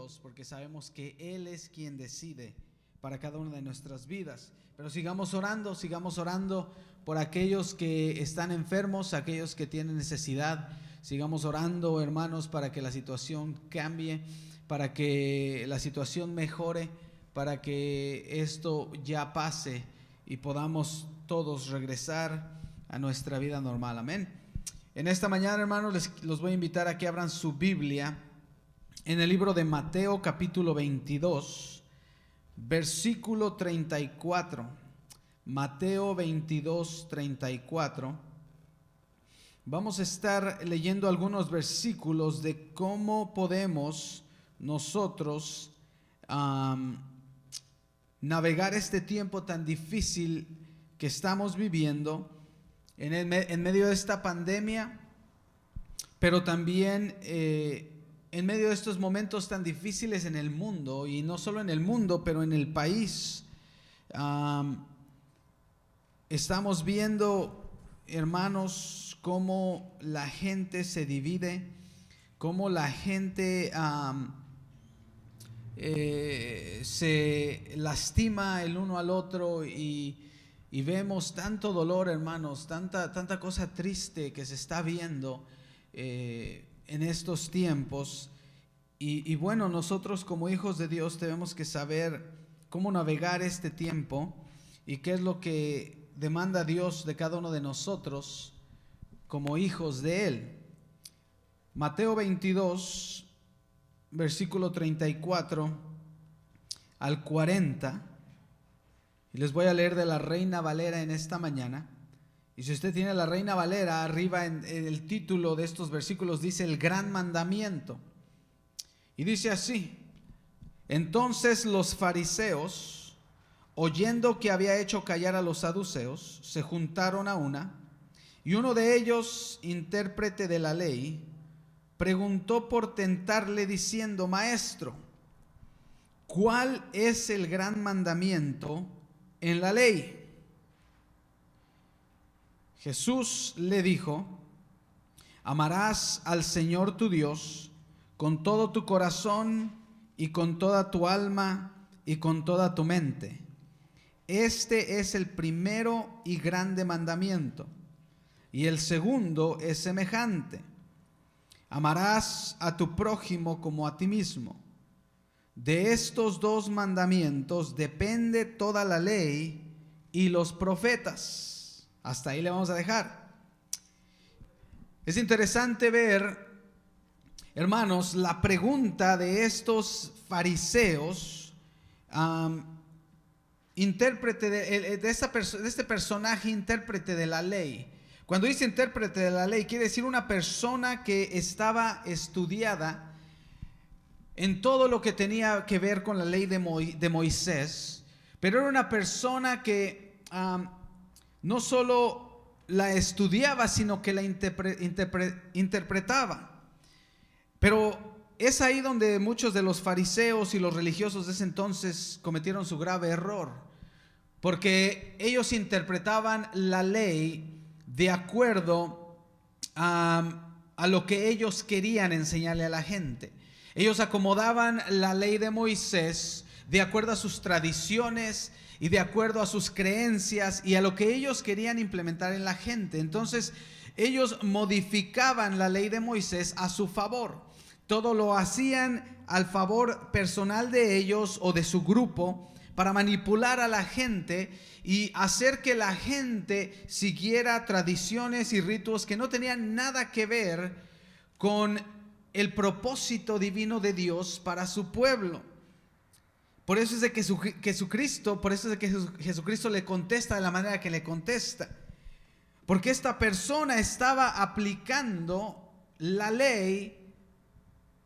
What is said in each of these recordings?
Dios, porque sabemos que Él es quien decide para cada una de nuestras vidas. Pero sigamos orando por aquellos que están enfermos, aquellos que tienen necesidad. Sigamos orando, hermanos, para que la situación cambie, para que la situación mejore, para que esto ya pase y podamos todos regresar a nuestra vida normal. Amén. En esta mañana, hermanos, los voy a invitar a que abran su Biblia en el libro de Mateo capítulo 22, versículo 34. Mateo 22, 34. Vamos a estar leyendo algunos versículos de cómo podemos nosotros navegar este tiempo tan difícil que estamos viviendo en medio de esta pandemia, pero también en medio de estos momentos tan difíciles en el mundo, y no solo en el mundo, pero en el país. Estamos viendo, hermanos, cómo la gente se divide, cómo la gente se lastima el uno al otro, y vemos tanto dolor, hermanos, tanta cosa triste que se está viendo en estos tiempos. Y bueno, nosotros como hijos de Dios tenemos que saber cómo navegar este tiempo y qué es lo que demanda Dios de cada uno de nosotros como hijos de Él. Mateo 22, versículo 34 al 40. Y les voy a leer de la Reina Valera en esta mañana. Y si usted tiene la Reina Valera, arriba en el título de estos versículos dice el gran mandamiento. Y dice así: entonces los fariseos, oyendo que había hecho callar a los saduceos, se juntaron a una, y uno de ellos, intérprete de la ley, preguntó por tentarle diciendo: Maestro, ¿cuál es el gran mandamiento en la ley? Jesús le dijo: amarás al Señor tu Dios con todo tu corazón y con toda tu alma y con toda tu mente. Este es el primero y grande mandamiento. Y el segundo es semejante: amarás a tu prójimo como a ti mismo. De estos dos mandamientos depende toda la ley y los profetas. Hasta ahí le vamos a dejar. Es interesante ver, hermanos, la pregunta de estos fariseos, intérprete de este personaje, intérprete de la ley. Cuando dice intérprete de la ley, quiere decir una persona que estaba estudiada en todo lo que tenía que ver con la ley de Moisés, pero era una persona que no solo la estudiaba, sino que la interpretaba. Pero es ahí donde muchos de los fariseos y los religiosos de ese entonces cometieron su grave error, porque ellos interpretaban la ley de acuerdo a lo que ellos querían enseñarle a la gente. Ellos acomodaban la ley de Moisés de acuerdo a sus tradiciones y de acuerdo a sus creencias y a lo que ellos querían implementar en la gente. Entonces ellos modificaban la ley de Moisés a su favor. Todo lo hacían al favor personal de ellos o de su grupo, para manipular a la gente y hacer que la gente siguiera tradiciones y ritos que no tenían nada que ver con el propósito divino de Dios para su pueblo. Por eso es de que Jesucristo le contesta de la manera que le contesta, porque esta persona estaba aplicando la ley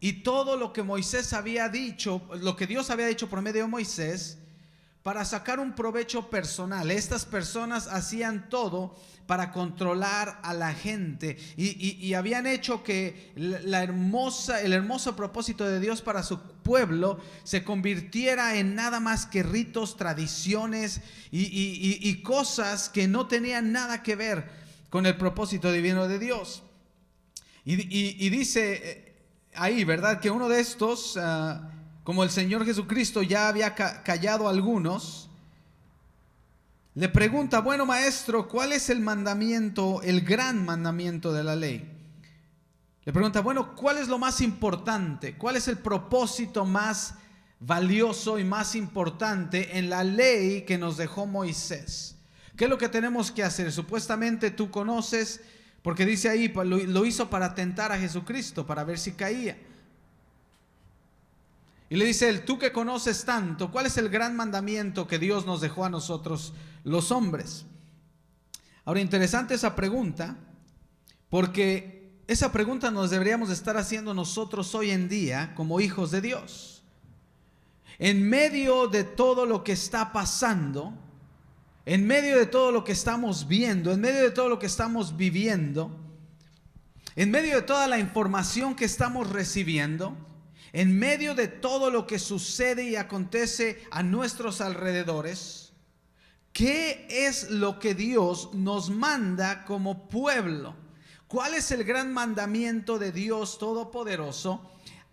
y todo lo que Moisés había dicho, lo que Dios había dicho por medio de Moisés, para sacar un provecho personal. Estas personas hacían todo para controlar a la gente y habían hecho que el hermoso propósito de Dios para su pueblo se convirtiera en nada más que ritos, tradiciones y cosas que no tenían nada que ver con el propósito divino de Dios. Y dice ahí, ¿verdad?, que uno de estos como el Señor Jesucristo ya había callado a algunos, le pregunta: bueno, maestro, ¿cuál es el mandamiento, el gran mandamiento de la ley? Le pregunta: bueno, ¿cuál es lo más importante? ¿Cuál es el propósito más valioso y más importante en la ley que nos dejó Moisés? ¿Qué es lo que tenemos que hacer? Supuestamente tú conoces, porque dice ahí, lo hizo para tentar a Jesucristo, para ver si caía. Y le dice él: tú que conoces tanto, ¿cuál es el gran mandamiento que Dios nos dejó a nosotros los hombres? Ahora, interesante esa pregunta, porque esa pregunta nos deberíamos estar haciendo nosotros hoy en día como hijos de Dios. En medio de todo lo que está pasando, en medio de todo lo que estamos viendo, en medio de todo lo que estamos viviendo, en medio de toda la información que estamos recibiendo, en medio de todo lo que sucede y acontece a nuestros alrededores, ¿qué es lo que Dios nos manda como pueblo? ¿Cuál es el gran mandamiento de Dios Todopoderoso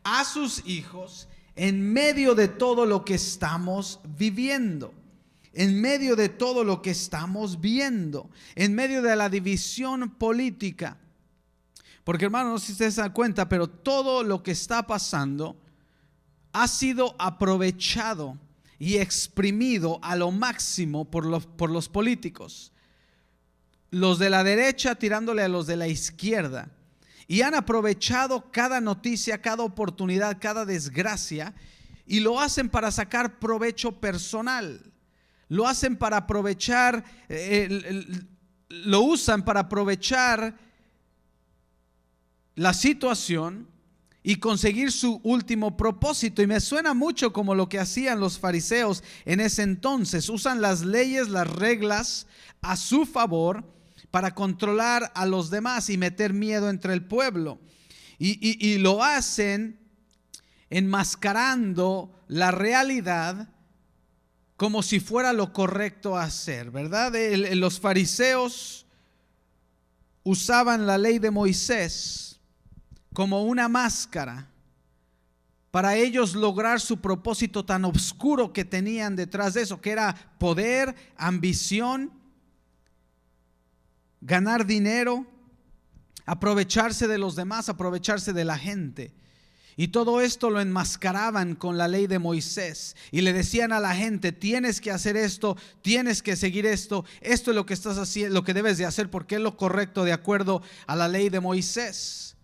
a sus hijos en medio de todo lo que estamos viviendo? En medio de todo lo que estamos viendo, en medio de la división política. Porque, hermanos, no sé si ustedes se dan cuenta, pero todo lo que está pasando ha sido aprovechado y exprimido a lo máximo por los políticos. Los de la derecha tirándole a los de la izquierda. Y han aprovechado cada noticia, cada oportunidad, cada desgracia, y lo hacen para sacar provecho personal. Lo hacen para aprovechar, lo usan para aprovechar la situación y conseguir su último propósito. Y me suena mucho como lo que hacían los fariseos en ese entonces. Usan las leyes, las reglas a su favor para controlar a los demás y meter miedo entre el pueblo. Y lo hacen enmascarando la realidad como si fuera lo correcto a hacer, ¿verdad? Los fariseos usaban la ley de Moisés como una máscara para ellos lograr su propósito tan oscuro que tenían detrás de eso, que era poder, ambición, ganar dinero, aprovecharse de los demás, aprovecharse de la gente. Y todo esto lo enmascaraban con la ley de Moisés y le decían a la gente: tienes que hacer esto, tienes que seguir esto, esto es lo que estás haciendo, lo que debes de hacer porque es lo correcto de acuerdo a la ley de Moisés.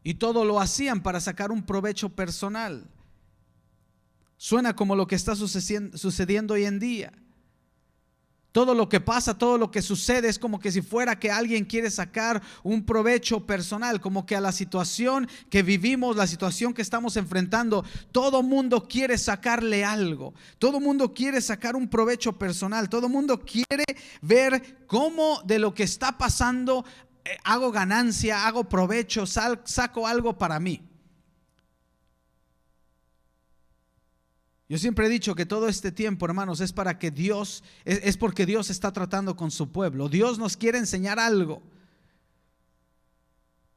Y todo lo hacían para sacar un provecho personal. Suena como lo que está sucediendo hoy en día. Todo lo que pasa, todo lo que sucede es como que si fuera que alguien quiere sacar un provecho personal, como que a la situación que vivimos, la situación que estamos enfrentando, todo mundo quiere sacarle algo, todo mundo quiere sacar un provecho personal, todo mundo quiere ver cómo de lo que está pasando hago ganancia, hago provecho, saco algo para mí. Yo siempre he dicho que todo este tiempo, hermanos, es para que Dios, es porque Dios está tratando con su pueblo. Dios nos quiere enseñar algo.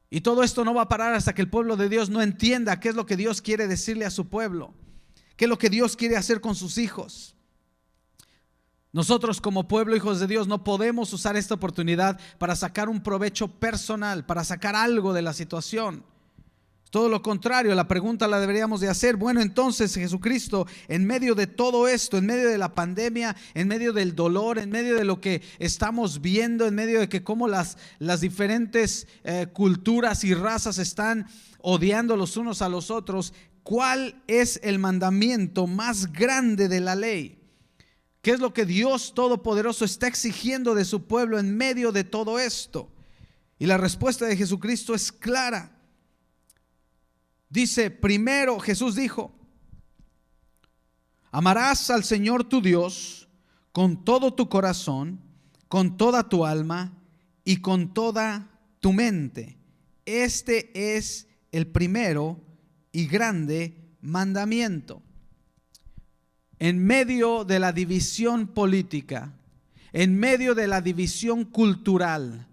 Y todo esto no va a parar hasta que el pueblo de Dios no entienda qué es lo que Dios quiere decirle a su pueblo, qué es lo que Dios quiere hacer con sus hijos. Nosotros como pueblo, hijos de Dios, no podemos usar esta oportunidad para sacar un provecho personal, para sacar algo de la situación. Todo lo contrario, la pregunta la deberíamos de hacer: bueno, entonces Jesucristo, en medio de todo esto, en medio de la pandemia, en medio del dolor, en medio de lo que estamos viendo, en medio de que cómo las diferentes culturas y razas están odiando los unos a los otros, ¿cuál es el mandamiento más grande de la ley? ¿Qué es lo que Dios Todopoderoso está exigiendo de su pueblo en medio de todo esto? Y la respuesta de Jesucristo es clara. Dice, primero Jesús dijo: amarás al Señor tu Dios con todo tu corazón, con toda tu alma y con toda tu mente. Este es el primero y grande mandamiento. En medio de la división política, en medio de la división cultural,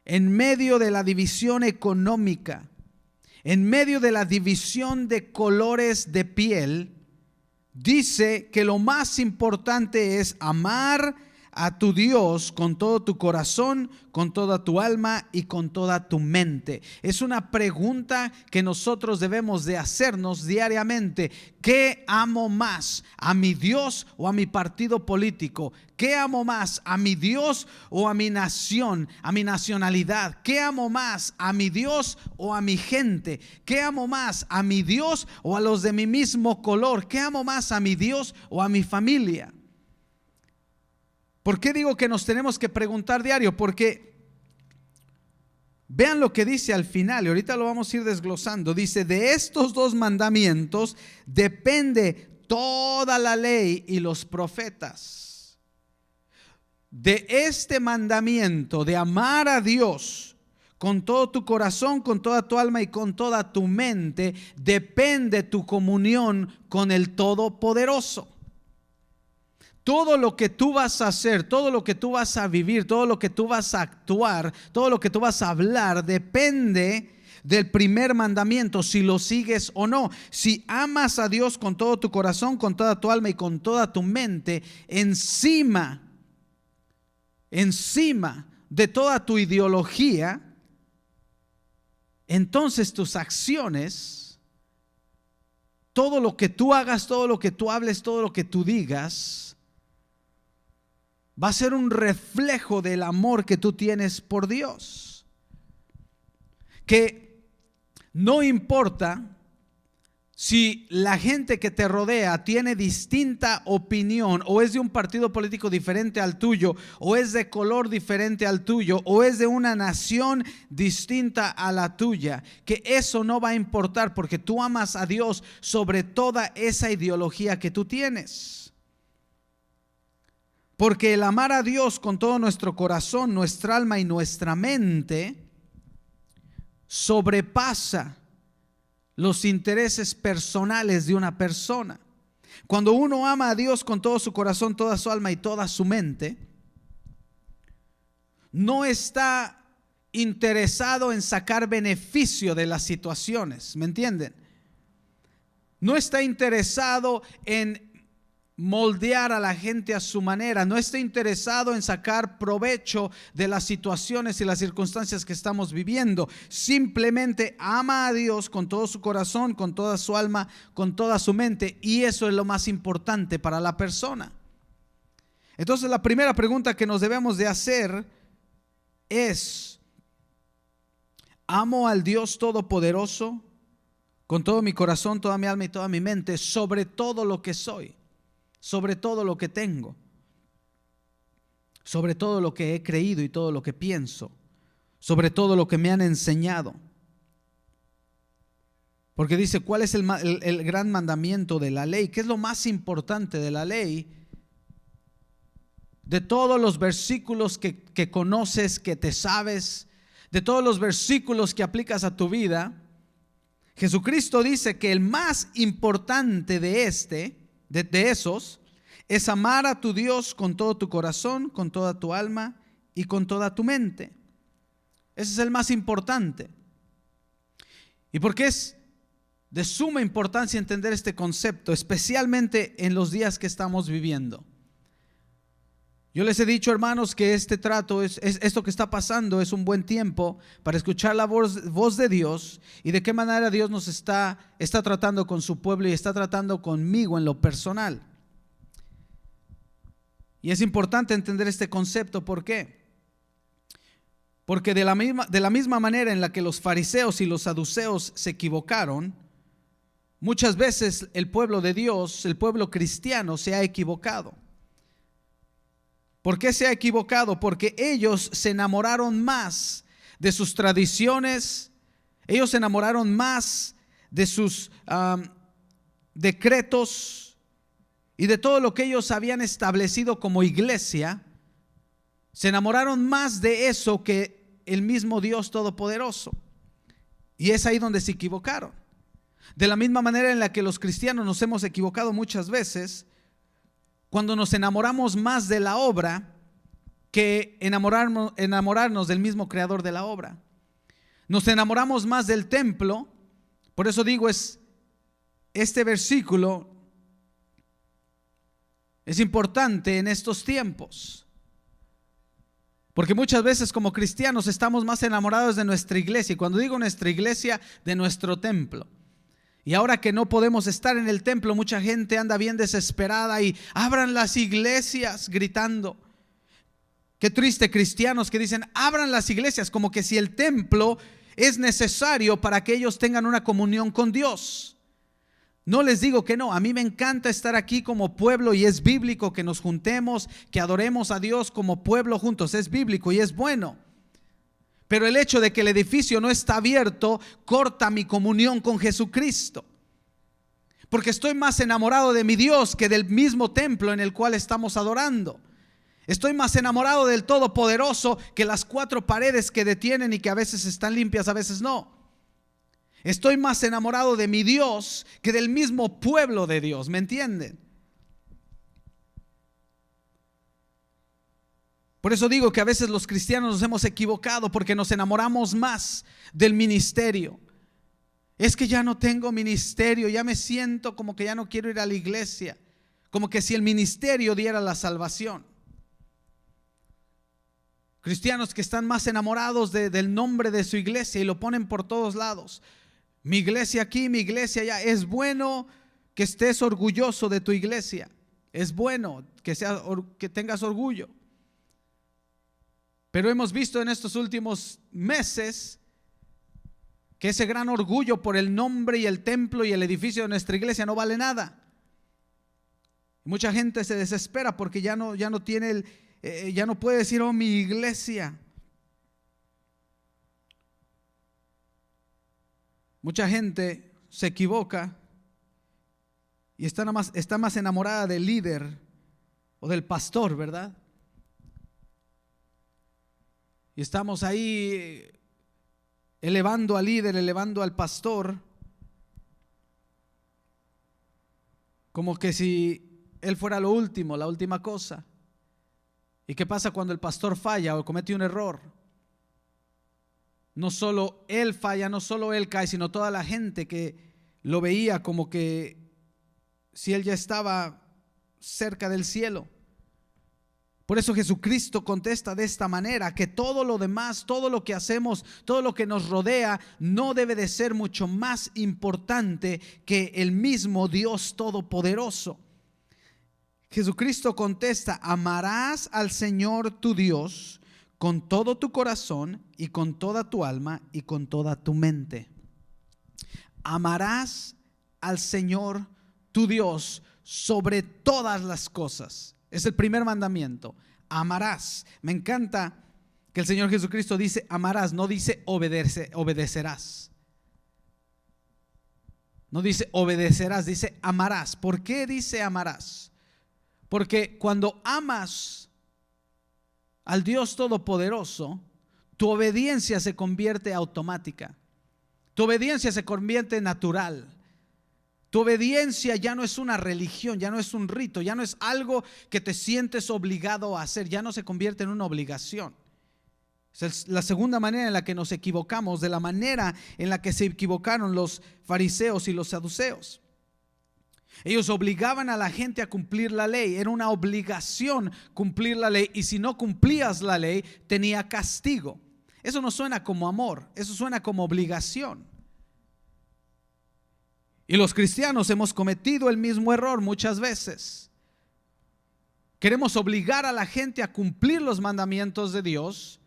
en medio de la división económica, en medio de la división de colores de piel, dice que lo más importante es amar a tu Dios con todo tu corazón, con toda tu alma y con toda tu mente. Es una pregunta que nosotros debemos de hacernos diariamente. ¿Qué amo más? ¿A mi Dios o a mi partido político? ¿Qué amo más? ¿A mi Dios o a mi nación, a mi nacionalidad? ¿Qué amo más? ¿A mi Dios o a mi gente? ¿Qué amo más? ¿A mi Dios o a los de mi mismo color? ¿Qué amo más? ¿A mi Dios o a mi familia? ¿Por qué digo que nos tenemos que preguntar diario? Porque vean lo que dice al final, y ahorita lo vamos a ir desglosando. Dice, de estos dos mandamientos depende toda la ley y los profetas. De este mandamiento de amar a Dios con todo tu corazón, con toda tu alma y con toda tu mente, depende tu comunión con el Todopoderoso. Todo lo que tú vas a hacer, todo lo que tú vas a vivir, todo lo que tú vas a actuar, todo lo que tú vas a hablar, depende del primer mandamiento, si lo sigues o no. Si amas a Dios con todo tu corazón, con toda tu alma y con toda tu mente, encima de toda tu ideología, entonces tus acciones, todo lo que tú hagas, todo lo que tú hables, todo lo que tú digas, va a ser un reflejo del amor que tú tienes por Dios. Que no importa si la gente que te rodea tiene distinta opinión, o es de un partido político diferente al tuyo, o es de color diferente al tuyo, o es de una nación distinta a la tuya, que eso no va a importar, porque tú amas a Dios sobre toda esa ideología que tú tienes. Porque el amar a Dios con todo nuestro corazón, nuestra alma y nuestra mente sobrepasa los intereses personales de una persona. Cuando uno ama a Dios con todo su corazón, toda su alma y toda su mente, no está interesado en sacar beneficio de las situaciones, ¿me entienden? No está interesado en moldear a la gente a su manera, no está interesado en sacar provecho de las situaciones y las circunstancias que estamos viviendo. Simplemente ama a Dios con todo su corazón, con toda su alma, con toda su mente, y eso es lo más importante para la persona. Entonces la primera pregunta que nos debemos de hacer es: ¿amo al Dios Todopoderoso con todo mi corazón, toda mi alma y toda mi mente, sobre todo lo que soy, sobre todo lo que tengo, sobre todo lo que he creído y todo lo que pienso, sobre todo lo que me han enseñado? Porque dice, ¿cuál es el gran mandamiento de la ley? ¿Qué es lo más importante de la ley? De todos los versículos que conoces, que te sabes, de todos los versículos que aplicas a tu vida, Jesucristo dice que el más importante de esos es amar a tu Dios con todo tu corazón, con toda tu alma y con toda tu mente. Ese es el más importante. ¿Y por qué es de suma importancia entender este concepto, especialmente en los días que estamos viviendo? Yo les he dicho, hermanos, que este trato, esto que está pasando, es un buen tiempo para escuchar la voz de Dios y de qué manera Dios nos está tratando con su pueblo y está tratando conmigo en lo personal. Y es importante entender este concepto. ¿Por qué? Porque de la misma manera en la que los fariseos y los saduceos se equivocaron, muchas veces el pueblo de Dios, el pueblo cristiano, se ha equivocado. ¿Por qué se ha equivocado? Porque ellos se enamoraron más de sus tradiciones, ellos se enamoraron más de sus decretos y de todo lo que ellos habían establecido como iglesia. Se enamoraron más de eso que el mismo Dios Todopoderoso. Y es ahí donde se equivocaron. De la misma manera en la que los cristianos nos hemos equivocado muchas veces, cuando nos enamoramos más de la obra que enamorarnos del mismo creador de la obra. Nos enamoramos más del templo Por eso digo, este versículo es importante en estos tiempos. Porque muchas veces como cristianos estamos más enamorados de nuestra iglesia. Y cuando digo nuestra iglesia, de nuestro templo. Y ahora que no podemos estar en el templo, mucha gente anda bien desesperada y abran las iglesias gritando. Qué triste, cristianos que dicen abran las iglesias, como que si el templo es necesario para que ellos tengan una comunión con Dios. No les digo que no, a mí me encanta estar aquí como pueblo y es bíblico que nos juntemos, que adoremos a Dios como pueblo juntos, es bíblico y es bueno. Pero el hecho de que el edificio no está abierto corta mi comunión con Jesucristo. Porque estoy más enamorado de mi Dios que del mismo templo en el cual estamos adorando. Estoy más enamorado del Todopoderoso que las 4 paredes que detienen y que a veces están limpias, a veces no. Estoy más enamorado de mi Dios que del mismo pueblo de Dios, ¿me entienden? Por eso digo que a veces los cristianos nos hemos equivocado porque nos enamoramos más del ministerio. Es que ya no tengo ministerio, ya me siento como que ya no quiero ir a la iglesia, como que si el ministerio diera la salvación. Cristianos que están más enamorados del nombre de su iglesia y lo ponen por todos lados. Mi iglesia aquí, mi iglesia allá. Es bueno que estés orgulloso de tu iglesia. Es bueno que tengas orgullo. Pero hemos visto en estos últimos meses que ese gran orgullo por el nombre y el templo y el edificio de nuestra iglesia no vale nada. Mucha gente se desespera porque ya no tiene ya no puede decir, oh, mi iglesia. Mucha gente se equivoca y está más enamorada del líder o del pastor, ¿verdad? Y estamos ahí elevando al líder, elevando al pastor, como que si él fuera lo último, la última cosa. ¿Y qué pasa cuando el pastor falla o comete un error? No solo él falla, no solo él cae, sino toda la gente que lo veía como que si él ya estaba cerca del cielo. Por eso Jesucristo contesta de esta manera, que todo lo demás, todo lo que hacemos, todo lo que nos rodea, no debe de ser mucho más importante que el mismo Dios Todopoderoso. Jesucristo contesta, amarás al Señor tu Dios con todo tu corazón y con toda tu alma y con toda tu mente. Amarás al Señor tu Dios sobre todas las cosas. Es el primer mandamiento. Amarás. Me encanta que el Señor Jesucristo dice amarás, no dice obedecerás. No dice obedecerás, dice amarás. ¿Por qué dice amarás? Porque cuando amas al Dios Todopoderoso, tu obediencia se convierte automática. Tu obediencia se convierte natural. Tu obediencia ya no es una religión, ya no es un rito, ya no es algo que te sientes obligado a hacer, ya no se convierte en una obligación. Es la segunda manera en la que nos equivocamos, de la manera en la que se equivocaron los fariseos y los saduceos. Ellos obligaban a la gente a cumplir la ley, era una obligación cumplir la ley, y si no cumplías la ley tenía castigo. Eso no suena como amor, eso suena como obligación. Y los cristianos hemos cometido el mismo error muchas veces. Queremos obligar a la gente a cumplir los mandamientos de Dios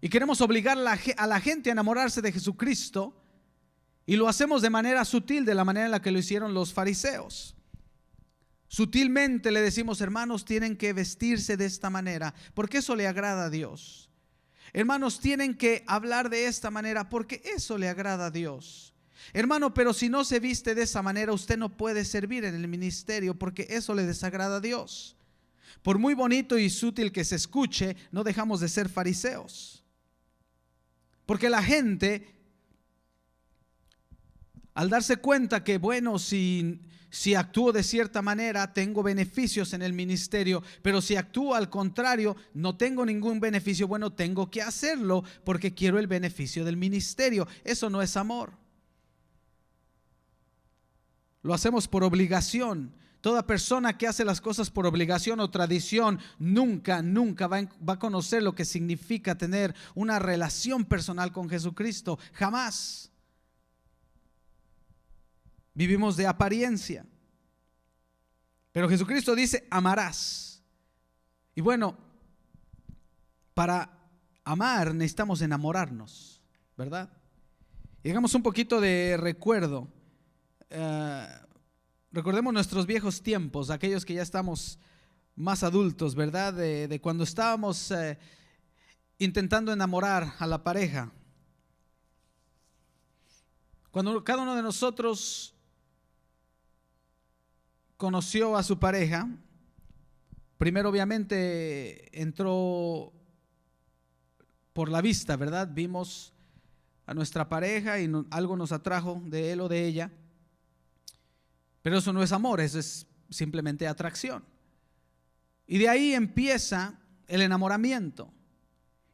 y queremos obligar a la gente a enamorarse de Jesucristo, y lo hacemos de manera sutil, de la manera en la que lo hicieron los fariseos. Sutilmente le decimos, hermanos, tienen que vestirse de esta manera porque eso le agrada a Dios. Hermanos, tienen que hablar de esta manera porque eso le agrada a Dios. Hermano, pero si no se viste de esa manera, usted no puede servir en el ministerio porque eso le desagrada a Dios. Por muy bonito y sutil que se escuche, no dejamos de ser fariseos. Porque la gente, al darse cuenta que bueno, si actúo de cierta manera tengo beneficios en el ministerio, pero si actúo al contrario no tengo ningún beneficio, bueno, tengo que hacerlo porque quiero el beneficio del ministerio. Eso no es amor. lo hacemos por obligación. Toda persona que hace las cosas por obligación o tradición nunca va a conocer lo que significa tener una relación personal con Jesucristo. Jamás. Vivimos de apariencia. Pero Jesucristo dice: amarás. Y bueno, para amar necesitamos enamorarnos, ¿verdad? Y hagamos un poquito de recuerdo. Recordemos nuestros viejos tiempos, aquellos que ya estamos más adultos, ¿verdad? De cuando estábamos intentando enamorar a la pareja. Cuando cada uno de nosotros conoció a su pareja, primero obviamente entró por la vista, ¿verdad? Vimos a nuestra pareja y algo nos atrajo de él o de ella. Pero eso no es amor, eso es simplemente atracción. Y de ahí empieza el enamoramiento.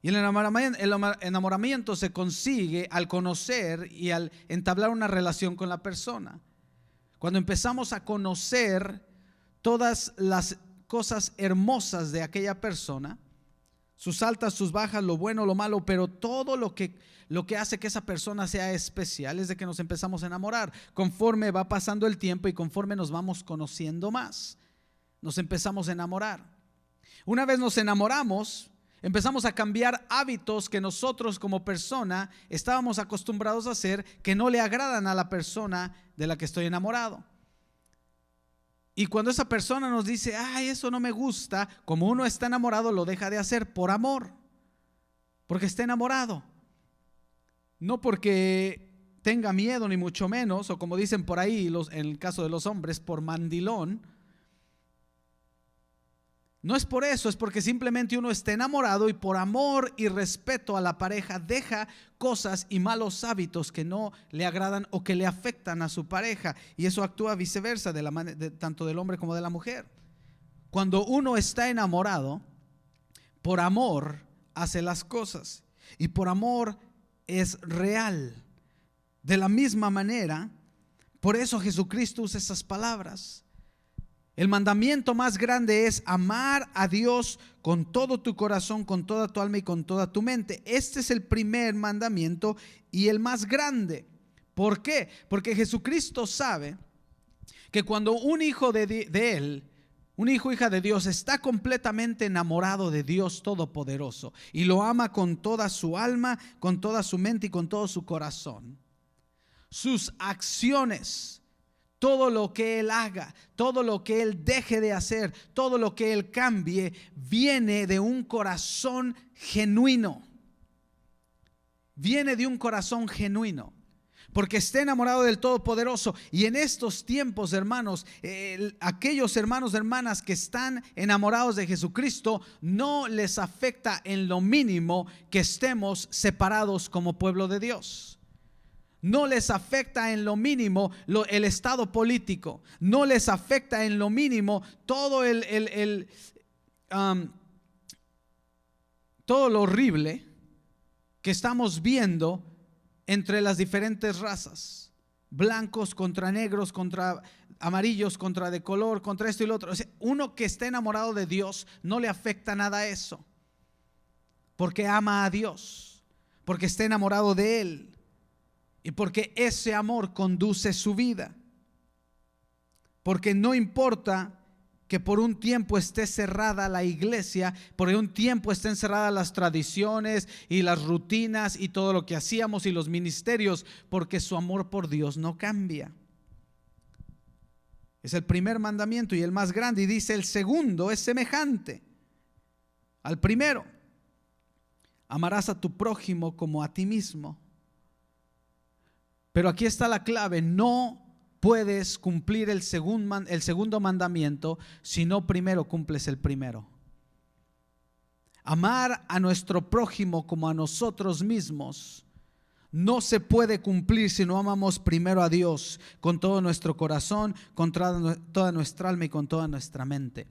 Y el enamoramiento se consigue al conocer y al entablar una relación con la persona. Cuando empezamos a conocer todas las cosas hermosas de aquella persona, sus altas, sus bajas, lo bueno, lo malo, pero todo lo que hace que esa persona sea especial es de que nos empezamos a enamorar. Conforme va pasando el tiempo y conforme nos vamos conociendo más, nos empezamos a enamorar. Una vez nos enamoramos, empezamos a cambiar hábitos que nosotros como persona estábamos acostumbrados a hacer, que no le agradan a la persona de la que estoy enamorado. Y cuando esa persona nos dice: ay, eso no me gusta, como uno está enamorado, lo deja de hacer por amor, porque está enamorado. No porque tenga miedo, ni mucho menos, o como dicen por ahí en el caso de los hombres, por mandilón. No es por eso, es porque simplemente uno está enamorado y por amor y respeto a la pareja deja cosas y malos hábitos que no le agradan o que le afectan a su pareja. Y eso actúa viceversa, tanto del hombre como de la mujer. Cuando uno está enamorado, por amor hace las cosas y por amor es real. De la misma manera, por eso Jesucristo usa esas palabras. El mandamiento más grande es amar a Dios con todo tu corazón, con toda tu alma y con toda tu mente. Este es el primer mandamiento y el más grande. ¿Por qué? Porque Jesucristo sabe que cuando un hijo de Él, un hijo o hija de Dios está completamente enamorado de Dios Todopoderoso y lo ama con toda su alma, con toda su mente y con todo su corazón, sus acciones, todo lo que él haga, todo lo que él deje de hacer, todo lo que él cambie, viene de un corazón genuino. Viene de un corazón genuino, porque está enamorado del Todopoderoso. Y en estos tiempos, hermanos, aquellos hermanos y hermanas que están enamorados de Jesucristo, no les afecta en lo mínimo que estemos separados como pueblo de Dios. No les afecta en lo mínimo el estado político. No les afecta en lo mínimo todo todo lo horrible que estamos viendo entre las diferentes razas. Blancos contra negros, contra amarillos, contra de color, contra esto y lo otro. O sea, uno que está enamorado de Dios no le afecta nada eso, porque ama a Dios, porque está enamorado de Él. Y porque ese amor conduce su vida. Porque no importa que por un tiempo esté cerrada la iglesia, por un tiempo estén cerradas las tradiciones y las rutinas y todo lo que hacíamos y los ministerios, porque su amor por Dios no cambia. Es el primer mandamiento y el más grande. Y dice: el segundo es semejante al primero: amarás a tu prójimo como a ti mismo. Pero aquí está la clave: no puedes cumplir el segundo mandamiento si no primero cumples el primero. Amar a nuestro prójimo como a nosotros mismos no se puede cumplir si no amamos primero a Dios con todo nuestro corazón, con toda nuestra alma y con toda nuestra mente.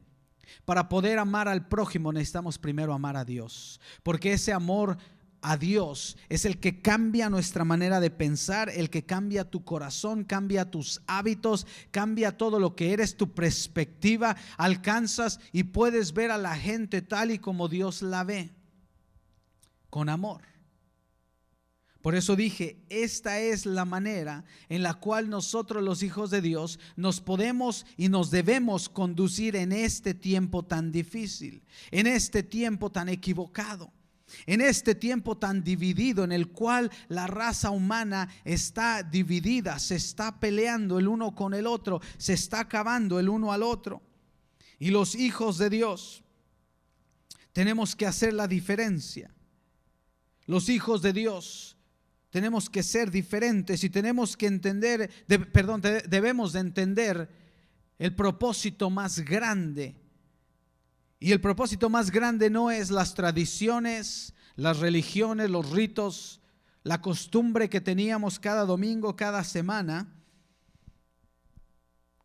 Para poder amar al prójimo necesitamos primero amar a Dios, porque ese amor a Dios es el que cambia nuestra manera de pensar, el que cambia tu corazón, cambia tus hábitos, cambia todo lo que eres, tu perspectiva. Alcanzas y puedes ver a la gente tal y como Dios la ve, con amor. Por eso dije, esta es la manera en la cual nosotros, los hijos de Dios, nos podemos y nos debemos conducir en este tiempo tan difícil, en este tiempo tan equivocado, en este tiempo tan dividido, en el cual la raza humana está dividida, se está peleando el uno con el otro, se está acabando el uno al otro. Y los hijos de Dios tenemos que hacer la diferencia. Los hijos de Dios tenemos que ser diferentes y tenemos que entender, debemos de entender el propósito más grande. Y el propósito más grande no es las tradiciones, las religiones, los ritos, la costumbre que teníamos cada domingo, cada semana.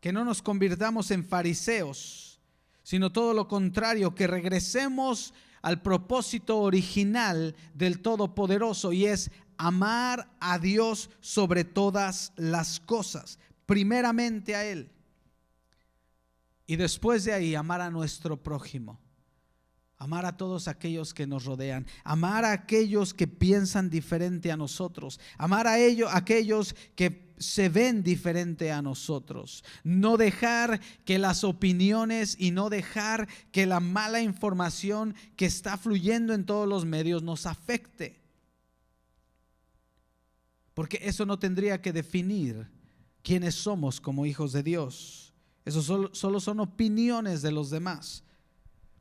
Que no nos convirtamos en fariseos, sino todo lo contrario, que regresemos al propósito original del Todopoderoso, y es amar a Dios sobre todas las cosas, primeramente a Él. Y después de ahí, amar a nuestro prójimo, amar a todos aquellos que nos rodean, amar a aquellos que piensan diferente a nosotros, amar a aquellos que se ven diferente a nosotros. No dejar que las opiniones y no dejar que la mala información que está fluyendo en todos los medios nos afecte. Porque eso no tendría que definir quiénes somos como hijos de Dios. Eso solo son opiniones de los demás.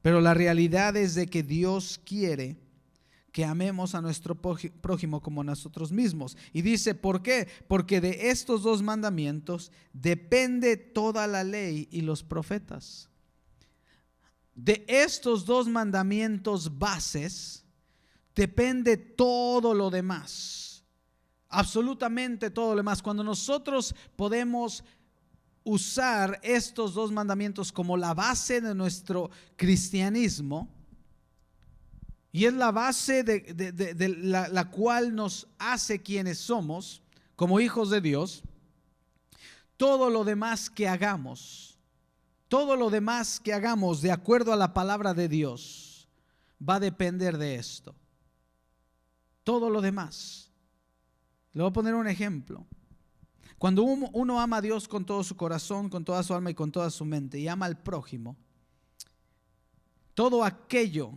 Pero la realidad es de que Dios quiere que amemos a nuestro prójimo como nosotros mismos. Y dice, ¿por qué? Porque de estos dos mandamientos depende toda la ley y los profetas. De estos dos mandamientos bases depende todo lo demás. Absolutamente todo lo demás. Cuando nosotros podemos usar estos dos mandamientos como la base de nuestro cristianismo, y es la base de la cual nos hace quienes somos como hijos de Dios, todo lo demás que hagamos de acuerdo a la palabra de Dios va a depender de esto. Todo lo demás. Le voy a poner un ejemplo. Cuando uno ama a Dios con todo su corazón, con toda su alma y con toda su mente, y ama al prójimo, todo aquello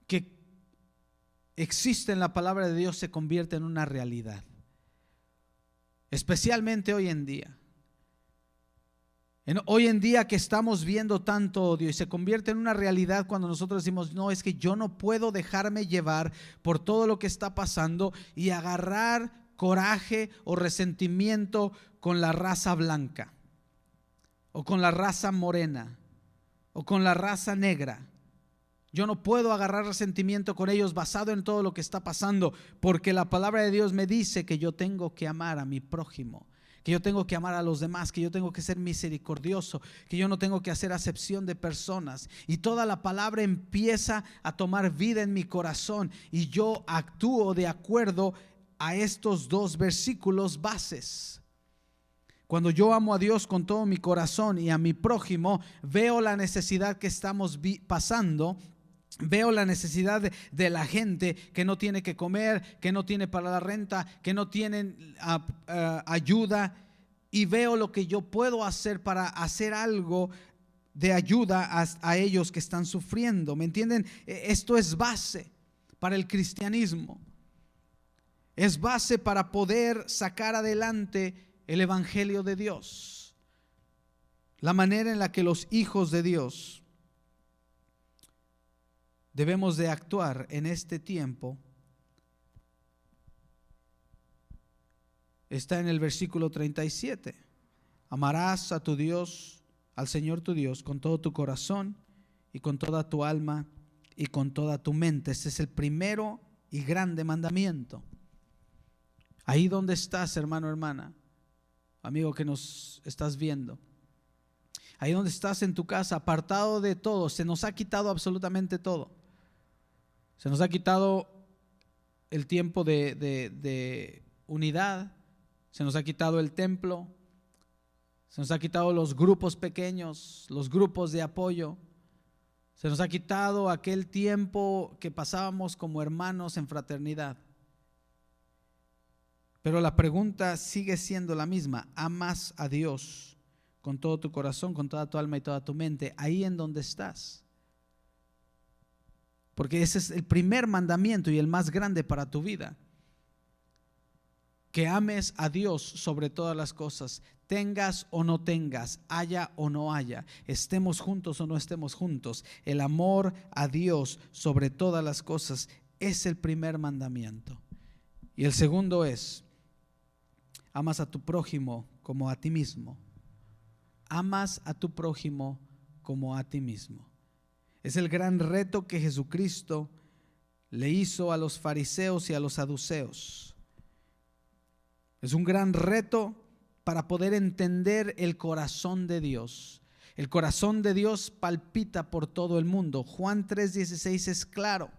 que existe en la palabra de Dios se convierte en una realidad. Especialmente hoy en día. Hoy en día que estamos viendo tanto odio, y se convierte en una realidad cuando nosotros decimos, no, es que yo no puedo dejarme llevar por todo lo que está pasando y agarrar coraje o resentimiento con la raza blanca, o con la raza morena, o con la raza negra. Yo no puedo agarrar resentimiento con ellos basado en todo lo que está pasando, porque la palabra de Dios me dice que yo tengo que amar a mi prójimo, que yo tengo que amar a los demás, que yo tengo que ser misericordioso, que yo no tengo que hacer acepción de personas. Y toda la palabra empieza a tomar vida en mi corazón, y yo actúo de acuerdo a estos dos versículos bases. Cuando yo amo a Dios con todo mi corazón y a mi prójimo, veo la necesidad que estamos pasando. Veo la necesidad de la gente que no tiene que comer, que no tiene para la renta, que no tienen ayuda, y veo lo que yo puedo hacer para hacer algo de ayuda a ellos que están sufriendo. ¿Me entienden? Esto es base para el cristianismo. Es base para poder sacar adelante el evangelio de Dios. La manera en la que los hijos de Dios debemos de actuar en este tiempo está en el versículo 37. Amarás a tu Dios, al Señor tu Dios, con todo tu corazón y con toda tu alma y con toda tu mente. Este es el primero y grande mandamiento. Ahí donde estás, hermano, hermana, amigo que nos estás viendo, ahí donde estás en tu casa, apartado de todo, se nos ha quitado absolutamente todo. Se nos ha quitado el tiempo de unidad, se nos ha quitado el templo, se nos ha quitado los grupos pequeños, los grupos de apoyo, se nos ha quitado aquel tiempo que pasábamos como hermanos en fraternidad. Pero la pregunta sigue siendo la misma: ¿amas a Dios con todo tu corazón, con toda tu alma y toda tu mente, ahí en donde estás? Porque ese es el primer mandamiento y el más grande para tu vida. Que ames a Dios sobre todas las cosas, tengas o no tengas, haya o no haya, estemos juntos o no estemos juntos. El amor a Dios sobre todas las cosas es el primer mandamiento. Y el segundo es: amas a tu prójimo como a ti mismo. Amas a tu prójimo como a ti mismo. Es el gran reto que Jesucristo le hizo a los fariseos y a los saduceos. Es un gran reto para poder entender el corazón de Dios. El corazón de Dios palpita por todo el mundo. Juan 3:16 es claro.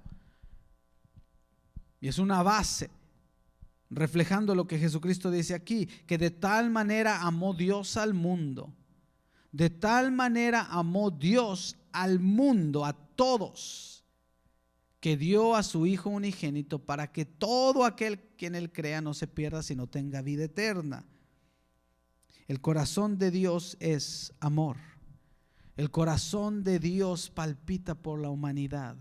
Y es una base, reflejando lo que Jesucristo dice aquí, que de tal manera amó Dios al mundo. De tal manera amó Dios al mundo, a todos, que dio a su Hijo unigénito para que todo aquel que en Él crea no se pierda, sino tenga vida eterna. El corazón de Dios es amor. El corazón de Dios palpita por la humanidad.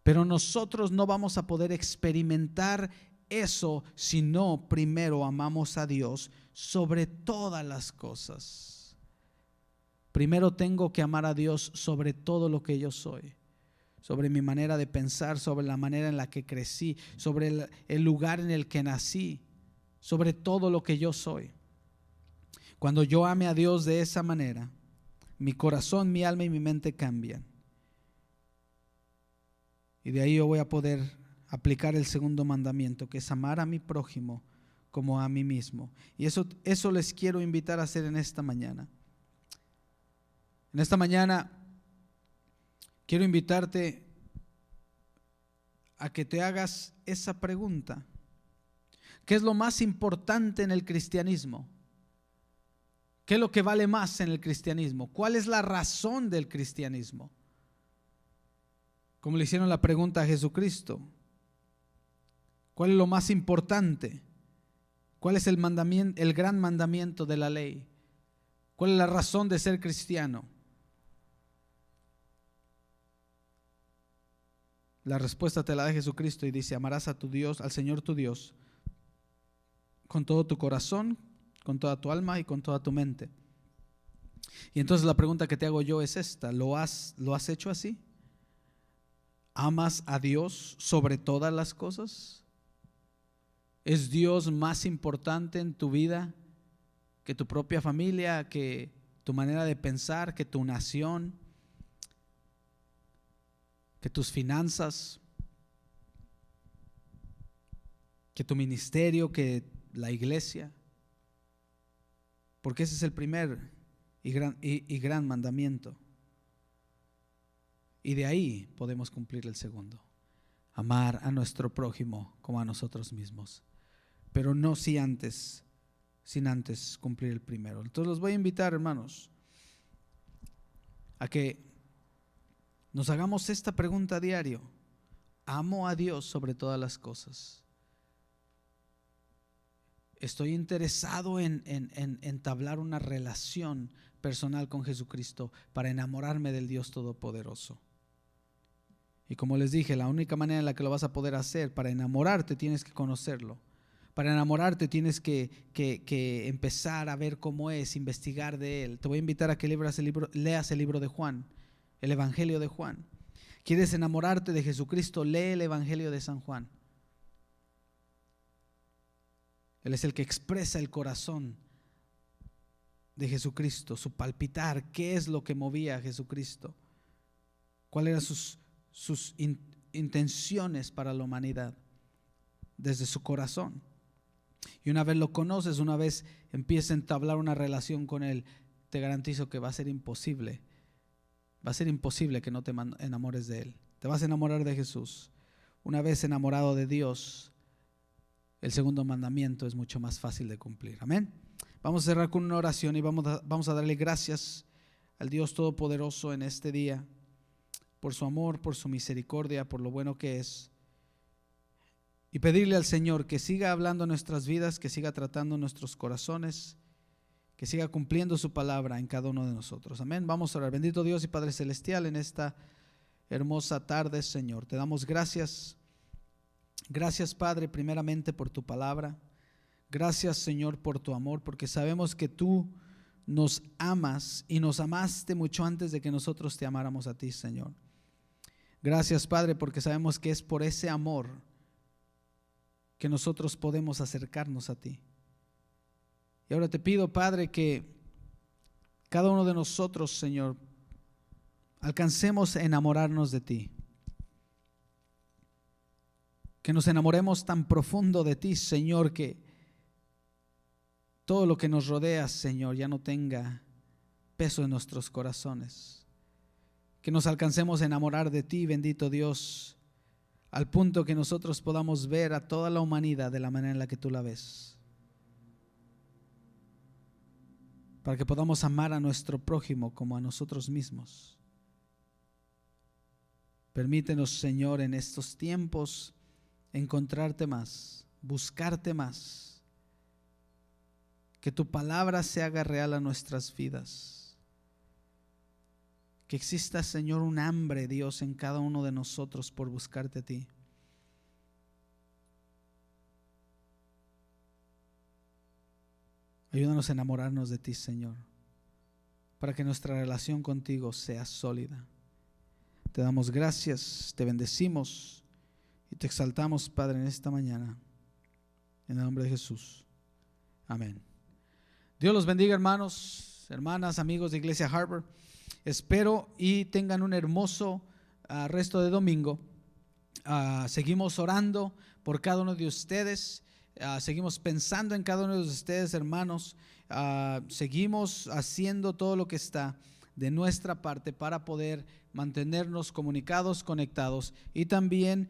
Pero nosotros no vamos a poder experimentar eso si no primero amamos a Dios sobre todas las cosas. Primero tengo que amar a Dios sobre todo lo que yo soy, sobre mi manera de pensar, sobre la manera en la que crecí, sobre el lugar en el que nací, sobre todo lo que yo soy. Cuando yo ame a Dios de esa manera, mi corazón, mi alma y mi mente cambian. Y de ahí yo voy a poder aplicar el segundo mandamiento, que es amar a mi prójimo como a mí mismo. Y eso les quiero invitar a hacer en esta mañana. En esta mañana quiero invitarte a que te hagas esa pregunta: ¿qué es lo más importante en el cristianismo? ¿Qué es lo que vale más en el cristianismo? ¿Cuál es la razón del cristianismo? Como le hicieron la pregunta a Jesucristo: ¿cuál es lo más importante? ¿Cuál es el mandamiento, el gran mandamiento de la ley? ¿Cuál es la razón de ser cristiano? La respuesta te la da Jesucristo y dice: amarás a tu Dios, al Señor tu Dios, con todo tu corazón, con toda tu alma y con toda tu mente. Y entonces la pregunta que te hago yo es esta: ¿lo has hecho así? ¿Amas a Dios sobre todas las cosas? ¿Es Dios más importante en tu vida que tu propia familia, que tu manera de pensar, que tu nación, que tus finanzas, que tu ministerio, que la iglesia? Porque ese es el primer y gran mandamiento. Y de ahí podemos cumplir el segundo: amar a nuestro prójimo como a nosotros mismos. Pero no sin antes cumplir el primero. Entonces los voy a invitar, hermanos, a que nos hagamos esta pregunta a diario: ¿amo a Dios sobre todas las cosas? ¿Estoy interesado en entablar una relación personal con Jesucristo para enamorarme del Dios Todopoderoso? Y como les dije, la única manera en la que lo vas a poder hacer, para enamorarte tienes que conocerlo. Para enamorarte tienes que empezar a ver cómo es, investigar de Él. Te voy a invitar a que leas el libro de Juan, el Evangelio de Juan. ¿Quieres enamorarte de Jesucristo? Lee el Evangelio de San Juan. Él es el que expresa el corazón de Jesucristo, su palpitar. ¿Qué es lo que movía a Jesucristo? ¿Cuáles eran sus intenciones para la humanidad desde su corazón? Y una vez lo conoces, una vez empiezas a entablar una relación con Él, te garantizo que va a ser imposible. Va a ser imposible que no te enamores de Él. Te vas a enamorar de Jesús. una vez enamorado de Dios, el segundo mandamiento es mucho más fácil de cumplir. Amén. Vamos a cerrar con una oración y vamos a darle gracias al Dios Todopoderoso en este día por su amor, por su misericordia, por lo bueno que es, y pedirle al Señor que siga hablando en nuestras vidas, que siga tratando nuestros corazones, que siga cumpliendo su palabra en cada uno de nosotros. Amén. Vamos a orar. Bendito Dios y Padre Celestial, en esta hermosa tarde, Señor, te damos gracias. Gracias, Padre, primeramente por tu palabra. Gracias, Señor, por tu amor, porque sabemos que tú nos amas y nos amaste mucho antes de que nosotros te amáramos a ti, Señor. Gracias, Padre, porque sabemos que es por ese amor que nosotros podemos acercarnos a ti. Y ahora te pido, Padre, que cada uno de nosotros, Señor, alcancemos a enamorarnos de ti. Que nos enamoremos tan profundo de ti, Señor, que todo lo que nos rodea, Señor, ya no tenga peso en nuestros corazones. Que nos alcancemos a enamorar de ti, bendito Dios, al punto que nosotros podamos ver a toda la humanidad de la manera en la que tú la ves. Para que podamos amar a nuestro prójimo como a nosotros mismos. Permítenos, Señor, en estos tiempos encontrarte más, buscarte más. Que tu palabra se haga real a nuestras vidas. Que exista, Señor, un hambre, Dios, en cada uno de nosotros por buscarte a ti. Ayúdanos a enamorarnos de ti, Señor, para que nuestra relación contigo sea sólida. Te damos gracias, te bendecimos y te exaltamos, Padre, en esta mañana. En el nombre de Jesús. Amén. Dios los bendiga, hermanos, hermanas, amigos de Iglesia Harbor. Espero y tengan un hermoso resto de domingo. Seguimos orando por cada uno de ustedes. Seguimos pensando en cada uno de ustedes, hermanos. Seguimos haciendo todo lo que está de nuestra parte para poder mantenernos comunicados, conectados y también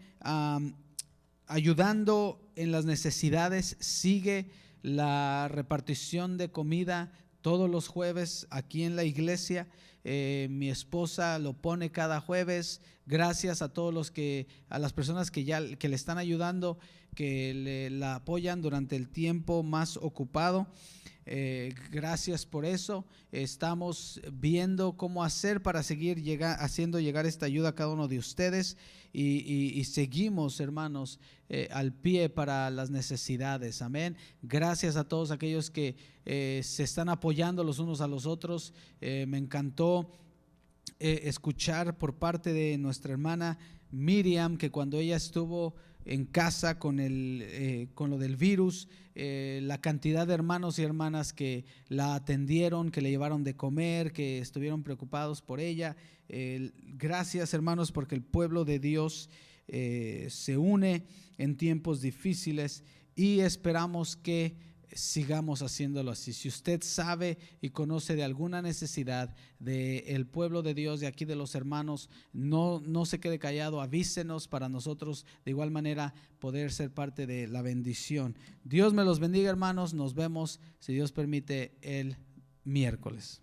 ayudando en las necesidades. Sigue la repartición de comida todos los jueves aquí en la iglesia. Mi esposa lo pone cada jueves. Gracias a todos a las personas que le están ayudando, que la apoyan durante el tiempo más ocupado. Gracias por eso. Estamos viendo cómo hacer para seguir haciendo llegar esta ayuda a cada uno de ustedes y seguimos, hermanos, al pie para las necesidades. Amén. Gracias a todos aquellos que se están apoyando los unos a los otros. Me encantó escuchar por parte de nuestra hermana Miriam que cuando ella estuvo en casa con lo del virus, la cantidad de hermanos y hermanas que la atendieron, que le llevaron de comer, que estuvieron preocupados por ella. Gracias, hermanos, porque el pueblo de Dios se une en tiempos difíciles y esperamos que sigamos haciéndolo así. Si usted sabe y conoce de alguna necesidad del pueblo de Dios, de aquí de los hermanos, no se quede callado, avísenos para nosotros de igual manera poder ser parte de la bendición. Dios me los bendiga, hermanos. Nos vemos, si Dios permite, el miércoles.